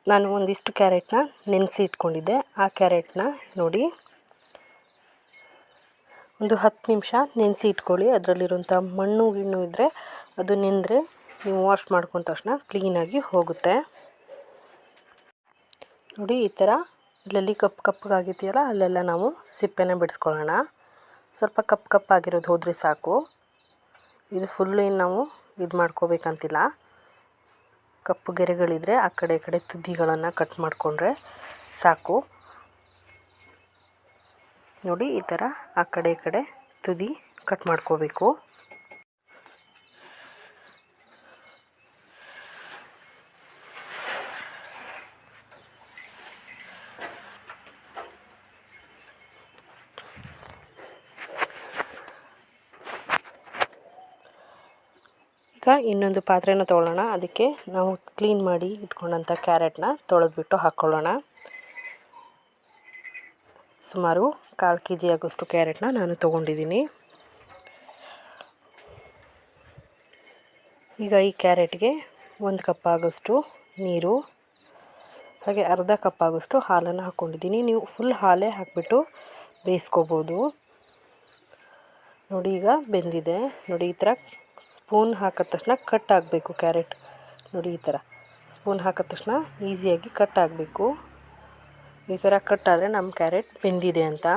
ನಾನು ಒಂದಿಷ್ಟು ಕ್ಯಾರೆಟ್ನ ನೆನೆಸಿ ಇಟ್ಕೊಂಡಿದ್ದೆ. ಆ ಕ್ಯಾರೆಟ್ನ ನೋಡಿ ಒಂದು 10 ನಿಮಿಷ ನೆನೆಸಿ ಇಟ್ಕೊಳ್ಳಿ. ಅದರಲ್ಲಿರುವಂಥ ಮಣ್ಣು ಗಿಣ್ಣು ಇದ್ದರೆ ಅದು ನೆಂದರೆ ನೀವು ವಾಶ್ ಮಾಡ್ಕೊಂಡ ತಕ್ಷಣ ಕ್ಲೀನಾಗಿ ಹೋಗುತ್ತೆ. ನೋಡಿ ಈ ಥರ ಇಲ್ಲಲ್ಲಿ ಕಪ್ಪಗಾಗಿದೆಯಲ್ಲ ಅಲ್ಲೆಲ್ಲ ನಾವು ಸಿಪ್ಪೆನ ಬಿಡಿಸ್ಕೊಳ್ಳೋಣ. ಸ್ವಲ್ಪ ಕಪ್ಪಾಗಿರೋದು ಹೋದರೆ ಸಾಕು. ಇದು ಫುಲ್ಲು ಏನು ನಾವು ಇದು ಮಾಡ್ಕೋಬೇಕಂತಿಲ್ಲ. ಕಪ್ಪು ಗೆರೆಗಳಿದ್ರೆ ಆ ಕಡೆ ಈ ಕಡೆ ತುದಿಗಳನ್ನು ಕಟ್ ಮಾಡಿಕೊಂಡ್ರೆ ಸಾಕು. ನೋಡಿ ಈ ಥರ ಆ ಕಡೆ ಈ ಕಡೆ ತುದಿ ಕಟ್ ಮಾಡ್ಕೋಬೇಕು. ಈಗ ಇನ್ನೊಂದು ಪಾತ್ರೆನ ತೊಗೊಳ್ಳೋಣ. ಅದಕ್ಕೆ ನಾವು ಕ್ಲೀನ್ ಮಾಡಿ ಇಟ್ಕೊಂಡಂಥ ಕ್ಯಾರೆಟ್ನ ತೊಳೆದ್ಬಿಟ್ಟು ಹಾಕ್ಕೊಳ್ಳೋಣ. ಸುಮಾರು 1/4 kg ಆಗೋಷ್ಟು ಕ್ಯಾರೆಟ್ನ ನಾನು ತೊಗೊಂಡಿದ್ದೀನಿ. ಈಗ ಈ ಕ್ಯಾರೆಟ್ಗೆ 1 ಕಪ್ ಆಗೋಷ್ಟು ನೀರು ಹಾಗೆ ಅರ್ಧ ಕಪ್ ಆಗೋಷ್ಟು ಹಾಲನ್ನು ಹಾಕ್ಕೊಂಡಿದ್ದೀನಿ. ನೀವು ಫುಲ್ ಹಾಲೇ ಹಾಕಿಬಿಟ್ಟು ಬೇಯಿಸ್ಕೋಬೋದು. ನೋಡಿ ಈಗ ಬೆಂದಿದೆ. ನೋಡಿ ಈ ಥರ ಸ್ಪೂನ್ ಹಾಕಿದ ತಕ್ಷಣ ಕಟ್ ಆಗಬೇಕು ಕ್ಯಾರೆಟ್. ನೋಡಿ ಈ ಥರ ಸ್ಪೂನ್ ಹಾಕಿದ ತಕ್ಷಣ ಈಸಿಯಾಗಿ ಕಟ್ ಆಗಬೇಕು. ಈ ಥರ ಕಟ್ ಆದರೆ ನಮ್ಮ ಕ್ಯಾರೆಟ್ ಬೆಂದಿದೆ ಅಂತ.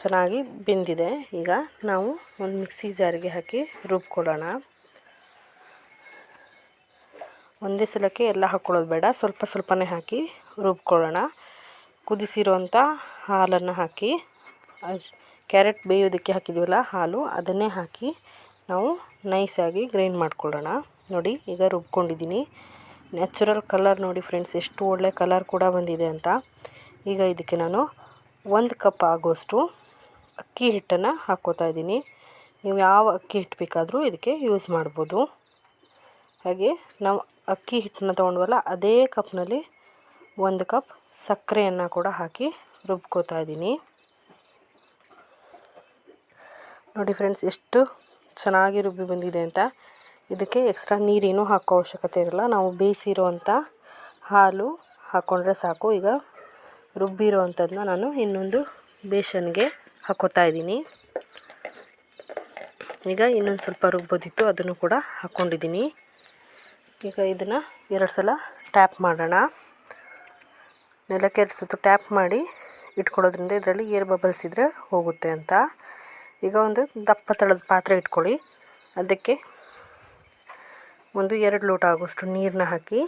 ಚೆನ್ನಾಗಿ ಬೆಂದಿದೆ. ಈಗ ನಾವು ಒಂದು ಮಿಕ್ಸಿ ಜಾರಿಗೆ ಹಾಕಿ ರುಬ್ಕೊಳ್ಳೋಣ. ಒಂದೇ ಸಲಕ್ಕೆ ಎಲ್ಲ ಹಾಕ್ಕೊಳ್ಳೋದು ಬೇಡ, ಸ್ವಲ್ಪ ಸ್ವಲ್ಪನೇ ಹಾಕಿ ರುಬ್ಕೊಳ್ಳೋಣ. ಕುದಿಸಿರೋಂಥ ಹಾಲನ್ನು ಹಾಕಿ, ಕ್ಯಾರೆಟ್ ಬೇಯೋದಕ್ಕೆ ಹಾಕಿದ್ವಲ್ಲ ಹಾಲು, ಅದನ್ನೇ ಹಾಕಿ ನಾವು ನೈಸಾಗಿ ಗ್ರೈಂಡ್ ಮಾಡ್ಕೊಳ್ಳೋಣ. ನೋಡಿ ಈಗ ರುಬ್ಕೊಂಡಿದ್ದೀನಿ. ನ್ಯಾಚುರಲ್ ಕಲರ್ ನೋಡಿ ಫ್ರೆಂಡ್ಸ್, ಎಷ್ಟು ಒಳ್ಳೆ ಕಲರ್ ಕೂಡ ಬಂದಿದೆ ಅಂತ. ಈಗ ಇದಕ್ಕೆ ನಾನು 1 ಕಪ್ ಆಗೋಷ್ಟು ಅಕ್ಕಿ ಹಿಟ್ಟನ್ನು ಹಾಕ್ಕೋತಾ ಇದ್ದೀನಿ. ನೀವು ಯಾವ ಅಕ್ಕಿ ಹಿಟ್ಟು ಬೇಕಾದರೂ ಇದಕ್ಕೆ ಯೂಸ್ ಮಾಡ್ಬೋದು. ಹಾಗೆ ನಾವು ಅಕ್ಕಿ ಹಿಟ್ಟನ್ನು ತೊಗೊಂಡ್ವಲ್ಲ ಅದೇ ಕಪ್ನಲ್ಲಿ 1 ಕಪ್ ಸಕ್ಕರೆಯನ್ನು ಕೂಡ ಹಾಕಿ ರುಬ್ಕೋತಾ ಇದ್ದೀನಿ. ನೋಡಿ ಫ್ರೆಂಡ್ಸ್ ಎಷ್ಟು ಚೆನ್ನಾಗಿ ರುಬ್ಬಿ ಬಂದಿದೆ ಅಂತ. ಇದಕ್ಕೆ ಎಕ್ಸ್ಟ್ರಾ ನೀರೇನು ಹಾಕೋ ಅವಶ್ಯಕತೆ ಇರಲ್ಲ. ನಾವು ಬೇಯಿಸಿರೋವಂಥ ಹಾಲು ಹಾಕ್ಕೊಂಡ್ರೆ ಸಾಕು. ಈಗ ರುಬ್ಬಿರೋ ಅಂಥದ್ದನ್ನ ನಾನು ಇನ್ನೊಂದು ಬೇಸನ್ಗೆ ಹಾಕ್ಕೋತಾ ಇದ್ದೀನಿ. ಈಗ ಇನ್ನೊಂದು ಸ್ವಲ್ಪ ರುಬ್ಬೋದಿತ್ತು, ಅದನ್ನು ಕೂಡ ಹಾಕ್ಕೊಂಡಿದ್ದೀನಿ. ಈಗ ಇದನ್ನು 2 ಸಲ ಟ್ಯಾಪ್ ಮಾಡೋಣ. ನೆಲಕ್ಕೆ 2 ಸಲ ಟ್ಯಾಪ್ ಮಾಡಿ ಇಟ್ಕೊಳ್ಳೋದ್ರಿಂದ ಇದರಲ್ಲಿ ಏರ್ ಬಬಲ್ಸ್ ಇದ್ದರೆ ಹೋಗುತ್ತೆ ಅಂತ. ಈಗ ಒಂದು ದಪ್ಪ ತಳದ ಪಾತ್ರೆ ಇಟ್ಕೊಳ್ಳಿ. ಅದಕ್ಕೆ 1-2 ಲೋಟ ಆಗೋಷ್ಟು ನೀರನ್ನ ಹಾಕಿ